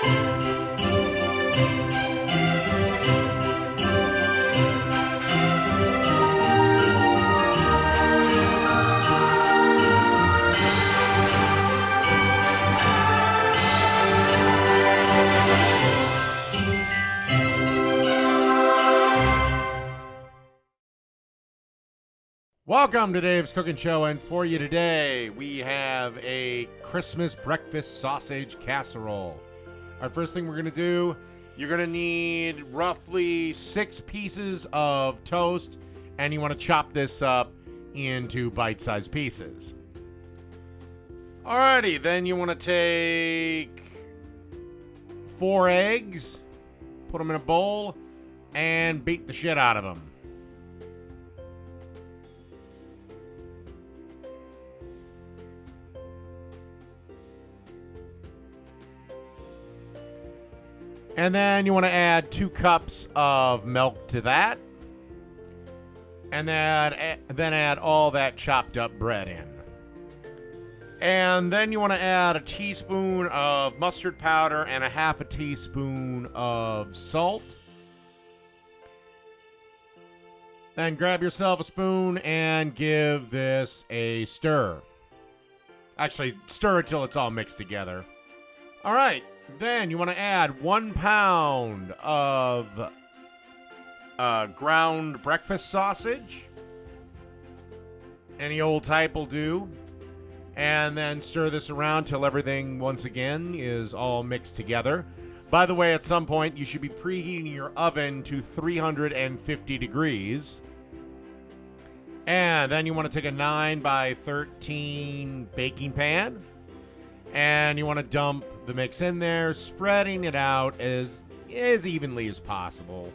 Welcome to Dave's Cooking Show, and for you today, we have a Christmas breakfast sausage casserole. Our first thing we're going to do, you're going to need roughly 6 pieces of toast, and you want to chop this up into bite-sized pieces. Alrighty, then you want to take 4 eggs, put them in a bowl, and beat the shit out of them. And then you want to add 2 cups of milk to that. And then add all that chopped up bread in. And then you want to add a teaspoon of mustard powder and a half a teaspoon of salt. Then grab yourself a spoon and give this a stir. Actually, stir it till it's all mixed together. All right. Then you want to add 1 pound of ground breakfast sausage. Any old type will do. And then stir this around till everything, once again, is all mixed together. By the way, at some point, you should be preheating your oven to 350 degrees. And then you want to take a 9 by 13 baking pan. And you want to dump the mix in there, spreading it out as evenly as possible.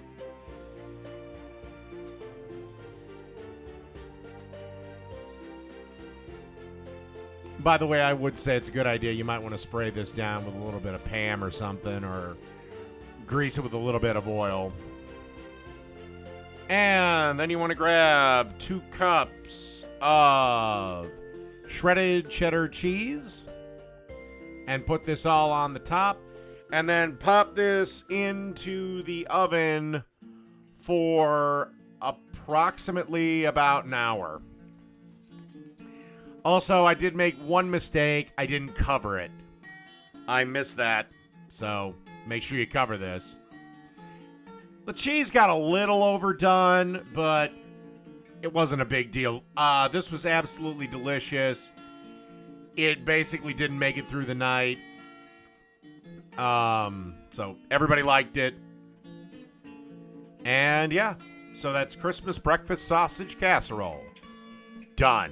By the way, I would say it's a good idea. You might want to spray this down with a little bit of Pam or something, or grease it with a little bit of oil. And then you want to grab 2 cups of shredded cheddar cheese. And put this all on the top. And then pop this into the oven for approximately about an hour. Also, I did make one mistake. I didn't cover it. I missed that. So make sure you cover this. The cheese got a little overdone, but it wasn't a big deal. This was absolutely delicious. It basically didn't make it through the night. So everybody liked it. And yeah, so that's Christmas breakfast sausage casserole. Done.